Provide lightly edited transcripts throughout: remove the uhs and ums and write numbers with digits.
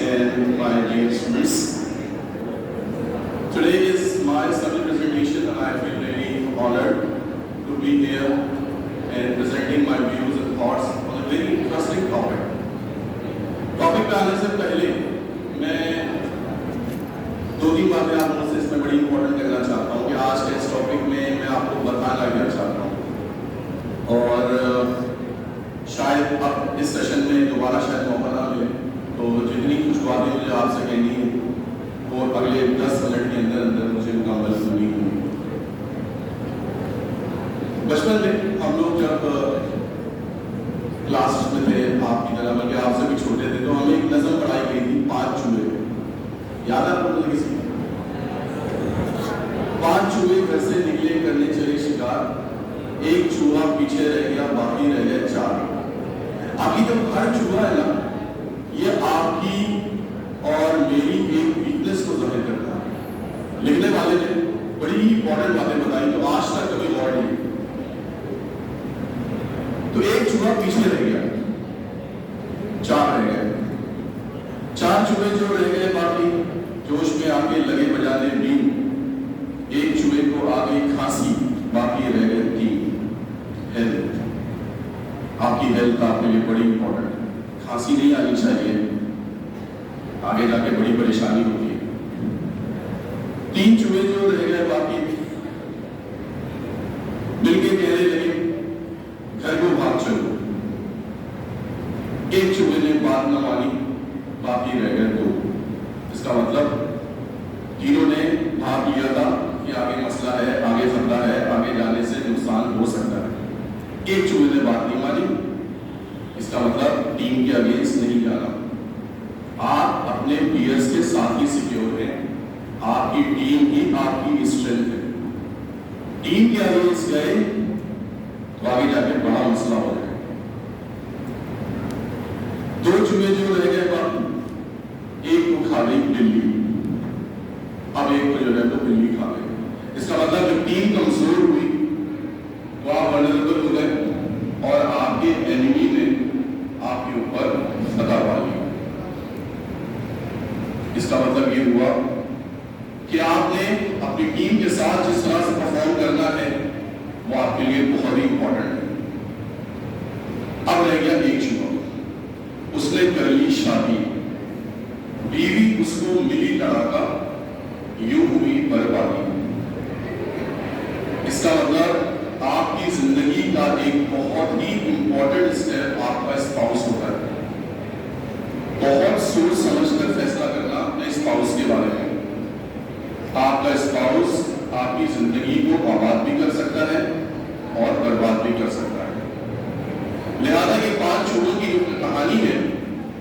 and my dear students. Today is my study presentation and I feel really honored to be here and presenting my views and thoughts on a very interesting topic. Topic पे आने से पहले मैं दो तीन बातें आप लोगों से इसमें बड़ी इंपॉर्टेंट करना चाहता हूँ कि आज के इस टॉपिक में मैं आपको बताना क्या चाहता हूँ और शायद अब इस सेशन में दोबारा शायद मौका ना मिले, तो जितनी कुछ बातें मुझे आपसे कहनी है वो अगले 10 मिनट के अंदर अंदर मुझे मुकम्मल सुननी होगी। बचपन में हम लोग जब क्लास में थे, आपकी तरह बल्कि आपसे भी छोटे थे, तो हमें एक नज़म पढ़ाई गई थी 5 चूहे। याद है आपको किसी? 5 चूहे घर से निकले करने चले शिकार, एक चूहा पीछे रह गया बाकी रह गए 4। आपकी जो हर चूहा है ना, ये आपकी और मेरी एक वीकनेस को जाहिर करता है। लिखने वाले ने बड़ी ही इंपॉर्टेंट बातें बताई जो आज तक कभी गौर नहीं। तो एक चूहा पीछे रह गया, 4 रह गए। 4 चूहे जो रह गए बाकी जोश में आके लगे बजाने बीन। एक चूहे को आ गई खांसी, बाकी रह गए 3। हेल्थ, आपकी हेल्थ आपके लिए बड़ी इंपॉर्टेंट है। खांसी नहीं आनी चाहिए, आगे जाके बड़ी परेशानी होती है। 3 चूहे जो रह गए बाकी मिलके कहने लगे घर को भाग चलो। एक चूहे ने बात न मानी, बाकी रह गए 2। इसका मतलब तीनों ने भाग लिया था कि आगे मसला है, आगे खतरा है, आगे जाने से नुकसान हो सकता है। एक चूहे ने बात नहीं मानी, इसका मतलब टीम के अगेंस्ट नहीं जाना। आप अपने पीयर्स के साथ ही सिक्योर हैं, आपकी टीम ही आपकी स्ट्रेंथ है। टीम के अगेंस्ट गए तो आगे जाके बड़ा मसला हो जाएगा। 2 चूहे जो रह गए बाकी, एक को खा गई बिल्ली, अब एक को जो है तो बिल्ली खा गई। इसका मतलब जब टीम कमजोर हुई तो आप वल्नरेबल हो गए और आपके एनिमी ने आपके ऊपर फतह पा लिया। इसका मतलब ये हुआ कि आपने अपनी टीम के साथ जिस तरह से परफॉर्म करना है वो आपके लिए बहुत ही इंपॉर्टेंट है। अब रह गया एक चूहा, उसने कर ली शादी, बीवी उसको मिली लड़ाका, यूं हुई बर्बादी। इसका मतलब आपकी जिंदगी का एक बहुत ही इंपॉर्टेंट स्टेप आपका स्पाउस होता है। बहुत सोच समझकर फैसला करना अपने स्पाउस के बारे में। आपका स्पाउस आपकी जिंदगी को आबाद भी कर सकता है और बर्बाद भी कर सकता है। लिहाजा ये 5 चूहों की जो कहानी है,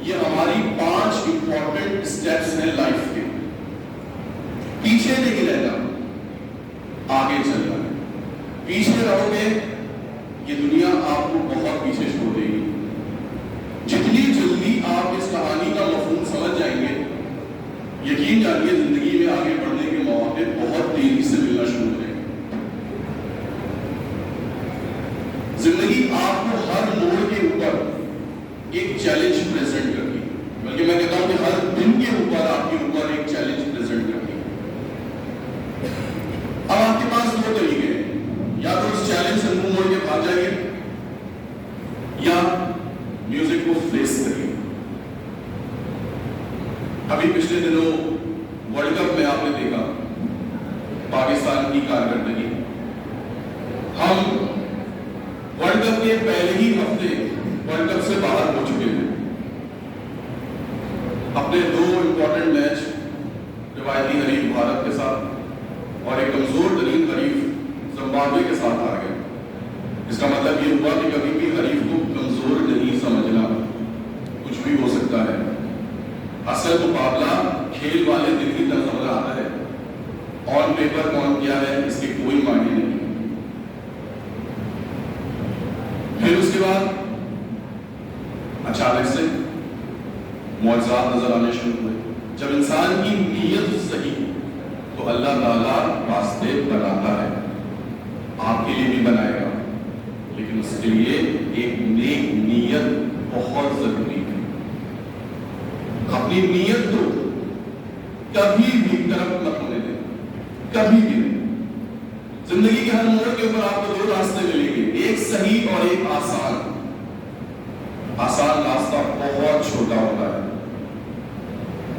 ये हमारी 5 इंपॉर्टेंट स्टेप्स हैं लाइफ के। पीछे नहीं रहना, आगे चलना है। पीछे रहोगे ये दुनिया आपको बहुत पीछे छोड़ देगी। जितनी जल्दी आप इस कहानी का मफहूम समझ जाएंगे, यकीन जानिए जिंदगी में आगे बढ़ने के मौके बहुत तेजी से मिलना शुरू हो जाएंगे। जिंदगी आपको हर मोड़ के ऊपर एक चैलेंज प्रेजेंट करती है, बल्कि मैं कहता हूं कि हर दिन के ऊपर आपके ऊपर एक चैलेंज प्रेजेंट करती है। अब आपके पास 2 तरीके हैं, या तो उस चैलेंज से मुंह मोड़ के भाग जाइए या म्यूजिक को फेस करिए। अभी पिछले दिनों वर्ल्ड कप में आपने देखा पाकिस्तान की कारकर्दगी। हम वर्ल्ड कप के पहले ही हफ्ते वर्ल्ड कप से बाहर हो चुके थे। अपने 2 इंपॉर्टेंट मैच रिवायती हरीफ भारत के साथ और एक कमजोर तरीन हरीफ जिम्बाब्वे के साथ आ गए। इसका मतलब ये हुआ कि कभी भी हरीफ को कमजोर नहीं समझना, कुछ भी हो सकता है। असल मुकाबला खेल वाले दिन ही नजर आता है, ऑन पेपर कौन क्या है इसके कोई मायने नहीं। फिर उसके बाद अचानक से मुआवजात नजर आने शुरू हुए। जब इंसान की नीयत सही तो अल्लाह ताला रास्ते बनाता है, आपके लिए भी बनाएगा, लेकिन उसके लिए एक नेक नीयत बहुत जरूरी है। अपनी नीयत को कभी भी करप्ट मत होने दें, कभी भी नहीं। जिंदगी के हर मोड़ के ऊपर आपको दो रास्ते मिलेंगे, एक सही और एक आसान। आसान रास्ता बहुत छोटा होता है,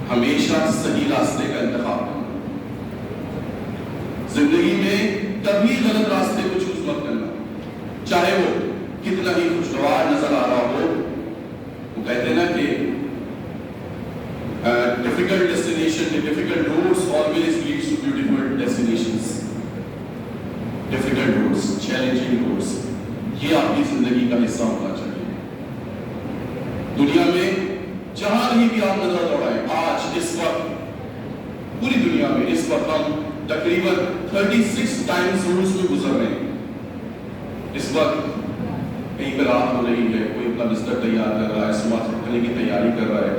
हमेशा सही रास्ते का इंतखाब करना। जिंदगी में कभी गलत रास्ते को चूज मत करना, चाहे वो कितना ही खुशगवार नजर आ रहा हो। वो कहते हैं ना कि difficult destination, difficult roads always leads to beautiful destinations. Difficult roads, challenging roads, ये आपकी जिंदगी का हिस्सा होना चाहिए। दुनिया में जहां कहीं भी आप नजर दौड़ाएं, आज इस वक्त पूरी दुनिया में इस वक्त हम तकरीबन 36 टाइम जोन्स में गुजर रहे हैं। इस वक्त कहीं पर रात हो रही है, कोई अपना बिस्तर तैयार कर रहा है, सुबह उठने की तैयारी कर रहा है,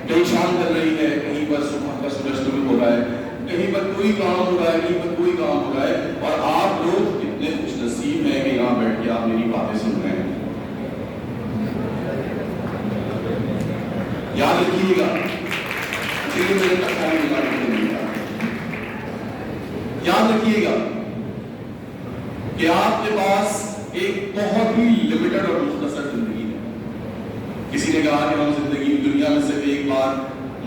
कहीं शाम कर रही है, कहीं पर सुबह का सूरज शुरू हो रहा है, कहीं पर कोई काम हो रहा है, कहीं पर कोई काम हो रहा है, और आप लोग इतने खुशनसीब हैं कि यहाँ बैठ के आप मेरी बातें सुन रहे हैं। याद रखिएगा, मेरे याद रखिएगा कि आपके पास एक बहुत ही लिमिटेड और मुख्तसर जिंदगी है। किसी ने कहा कि हम जिंदगी दुनिया में सिर्फ एक बार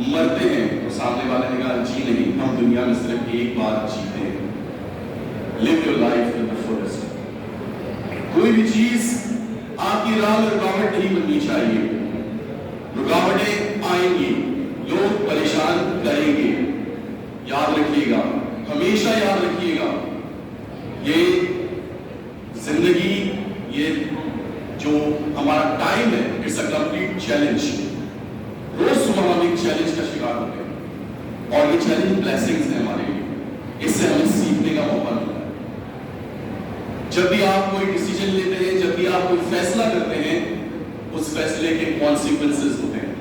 मरते हैं, तो सामने वाले ने कहा जी नहीं, हम दुनिया में सिर्फ एक बार जीते हैं। Live your life in the fullest. कोई भी चीज आपकी राह में रुकावट नहीं बननी चाहिए। रुकावटें आएंगी, लोग परेशान करेंगे, याद रखिएगा, हमेशा याद रखिएगा, ये जिंदगी, ये जो हमारा टाइम है, इट्स अ कंप्लीट चैलेंज। रोज सुबह हम एक चैलेंज का शिकार होते हैं, और ये चैलेंज ब्लेसिंग्स है हमारे लिए, इससे हमें सीखने का मौका मिलता है। जब भी आप कोई डिसीजन लेते हैं, जब भी आप कोई फैसला करते हैं, उस फैसले के कॉन्सिक्वेंसेस होते हैं।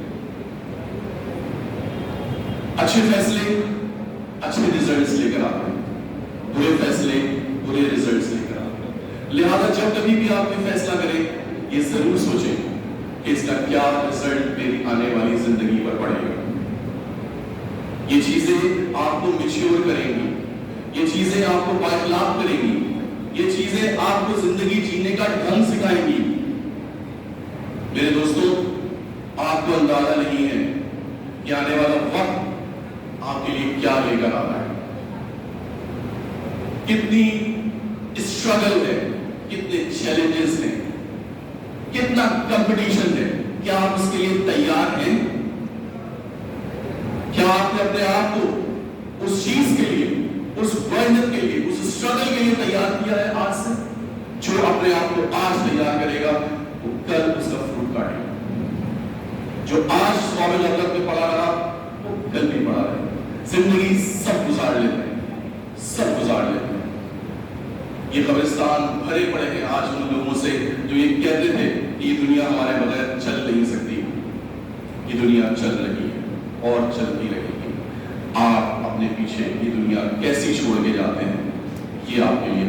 अच्छे फैसले अच्छे रिजल्ट्स लेकर आते हैं, बुरे फैसले बुरे रिजल्ट्स लेकर आते हैं। लिहाजा जब कभी भी आप कोई फैसला करें, ये जरूर सोचें कि इसका क्या रिजल्ट मेरी आने वाली जिंदगी पर पड़ेगा। ये चीजें आपको मैच्योर करेंगी, ये चीजें आपको बाइखलाफ करेंगी, ये चीजें आपको जिंदगी जीने का ढंग सिखाएंगी। मेरे दोस्तों, आपको अंदाजा नहीं है कि आने वाला वक्त आपके लिए क्या लेकर आ रहा है। कितनी स्ट्रगल है, कितने चैलेंजेस हैं, कितना कंपटीशन है। क्या आप उसके लिए तैयार हैं? क्या आपने अपने आप को उस चीज के लिए, उस मेहनत के लिए, उस स्ट्रगल के लिए तैयार किया है आज से? जो अपने आप को आज तैयार करेगा, वो कल उसका फ्रूट काटेगा। जो आज स्वामी अल्लाह में पड़ा रहा, वो कल भी पड़ा रहा। जिंदगी सब गुजार लेते हैं, सब गुजार लेते हैं। ये कब्रिस्तान भरे पड़े हैं आज उन लोगों से जो ये कहते थे कि ये दुनिया हमारे बगैर चल नहीं सकती। ये दुनिया चल रही है और चलती रहेगी। आप अपने पीछे ये दुनिया कैसी छोड़ के जाते हैं, ये आपके लिए